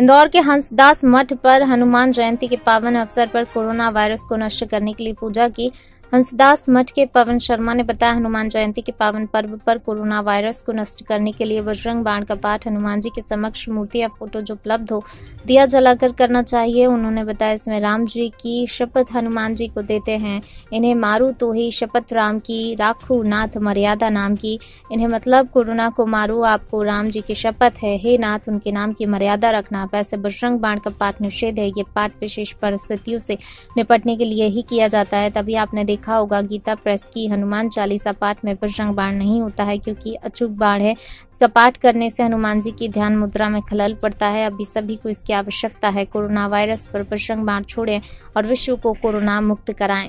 इंदौर के हंसदास मठ पर हनुमान जयंती के पावन अवसर पर कोरोना वायरस को नष्ट करने के लिए पूजा की। हंसदास मठ के पवन शर्मा ने बताया, हनुमान जयंती के पावन पर्व पर कोरोना वायरस को नष्ट करने के लिए बजरंग बाण का पाठ हनुमान जी के समक्ष मूर्ति या फोटो जो उपलब्ध हो दिया जलाकर करना चाहिए। उन्होंने बताया, इसमें राम जी की शपथ हनुमान जी को देते हैं। इन्हें मारू तो ही शपथ राम की, राखू नाथ मर्यादा नाम की। इन्हें मतलब कोरोना को मारू, आपको राम जी की शपथ है, हे नाथ उनके नाम की मर्यादा रखना। वैसे बजरंग बाण का पाठ निषेध है। ये पाठ विशेष परिस्थितियों से निपटने के लिए ही किया जाता है। तभी आपने देखा होगा गीता प्रेस की हनुमान चालीसा पाठ में बजरंग बाण नहीं होता है, क्योंकि अचूक बाण है। इसका पाठ करने से हनुमान जी की ध्यान मुद्रा में खलल पड़ता है। अभी सभी को इसकी आवश्यकता है। कोरोना वायरस पर बजरंग बाण छोड़ें और विश्व को कोरोना मुक्त कराएं।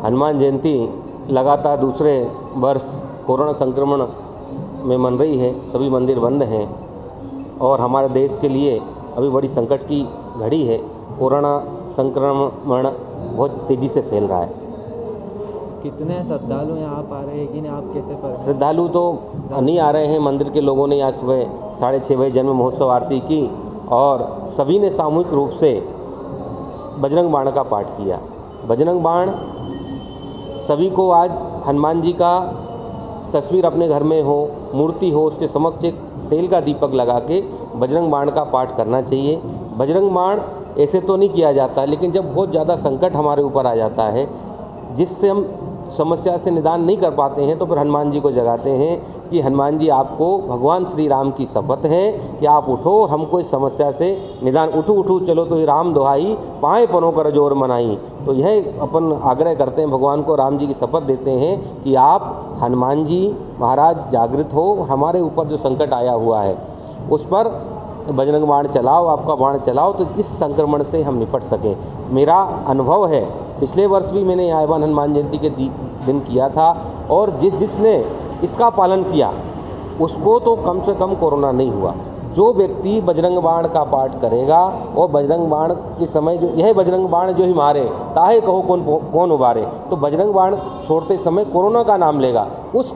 हनुमान जयंती लगातार दूसरे वर्ष कोरोना संक्रमण में मन रही है। सभी मंदिर बंद हैं और हमारे देश के लिए अभी बड़ी संकट की घड़ी है। कोरोना संक्रमण बहुत तेज़ी से फैल रहा है। कितने श्रद्धालु यहाँ आ रहे हैं कि नहीं, आप कैसे पर? श्रद्धालु तो नहीं आ रहे हैं। मंदिर के लोगों ने आज सुबह 6:30 बजे जन्म महोत्सव आरती की और सभी ने सामूहिक रूप से बजरंग बाण का पाठ किया। बजरंग बाण सभी को आज हनुमान जी का तस्वीर अपने घर में हो, मूर्ति हो, उसके समक्ष एक तेल का दीपक लगा के बजरंग बाण का पाठ करना चाहिए। बजरंग बाण ऐसे तो नहीं किया जाता, लेकिन जब बहुत ज़्यादा संकट हमारे ऊपर आ जाता है, जिससे हम समस्या से निदान नहीं कर पाते हैं, तो फिर हनुमान जी को जगाते हैं कि हनुमान जी आपको भगवान श्री राम की शपथ है कि आप उठो और हमको इस समस्या से निदान, उठो उठो चलो तो ये राम दुहाई, पाए पनों कर जोर मनाई। तो यह अपन आग्रह करते हैं भगवान को, राम जी की शपथ देते हैं कि आप हनुमान जी महाराज जागृत हो, हमारे ऊपर जो संकट आया हुआ है उस पर बजरंग बाण चलाओ, आपका बाण चलाओ, तो इस संक्रमण से हम निपट सकें। मेरा अनुभव है, पिछले वर्ष भी मैंने आह्वान हनुमान जयंती के दिन किया था और जिसने इसका पालन किया उसको तो कम से कम कोरोना नहीं हुआ। जो व्यक्ति बजरंग बाण का पाठ करेगा और बजरंग बाण के समय जो यह बजरंग बाण जो ही मारे ताहे कहो कौन उबारे, तो बजरंग बाण छोड़ते समय कोरोना का नाम लेगा, उस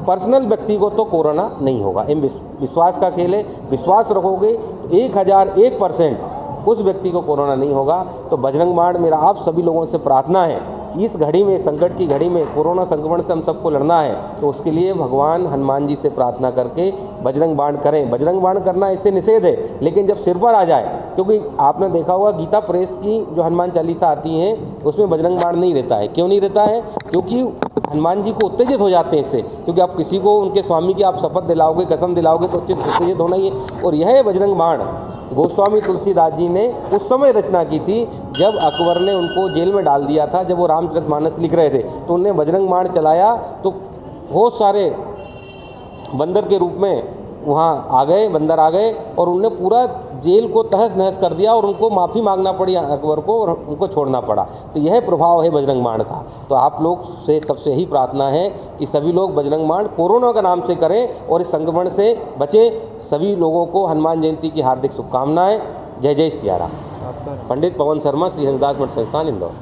पर्सनल व्यक्ति को तो कोरोना नहीं होगा। इन विश्वास का खेल है। विश्वास रखोगे तो 1001% उस व्यक्ति को कोरोना नहीं होगा। तो बजरंग बाण मेरा आप सभी लोगों से प्रार्थना है कि इस घड़ी में, संकट की घड़ी में, कोरोना संक्रमण से हम सबको लड़ना है, तो उसके लिए भगवान हनुमान जी से प्रार्थना करके बजरंग बाण करें। बजरंग बाण करना इससे निषेध है, लेकिन जब सिर पर आ जाए, क्योंकि आपने देखा होगा गीता प्रेस की जो हनुमान चालीसा आती है उसमें बजरंग बाण नहीं रहता है। क्यों नहीं रहता है? क्योंकि हनुमान जी को उत्तेजित हो जाते हैं इससे, क्योंकि आप किसी को उनके स्वामी की आप शपथ दिलाओगे, कसम दिलाओगे तो उत्तेजित होना ही है। और यह बजरंग बाण गोस्वामी तुलसीदास जी ने उस समय रचना की थी जब अकबर ने उनको जेल में डाल दिया था। जब वो रामचरितमानस लिख रहे थे तो उन्होंने बजरंग बाण चलाया, तो बहुत सारे बंदर के रूप में वहाँ आ गए, बंदर आ गए और उनने पूरा जेल को तहस नहस कर दिया और उनको माफ़ी मांगना पड़ी अकबर को और उनको छोड़ना पड़ा। तो यह प्रभाव है बजरंग बाण का। तो आप लोग से सबसे यही प्रार्थना है कि सभी लोग बजरंग बाण कोरोना का नाम से करें और इस संक्रमण से बचें। सभी लोगों को हनुमान जयंती की हार्दिक शुभकामनाएं। जय जय सिया राम। पंडित पवन शर्मा, श्री हंसदास मठ संस्थान, इंदौर।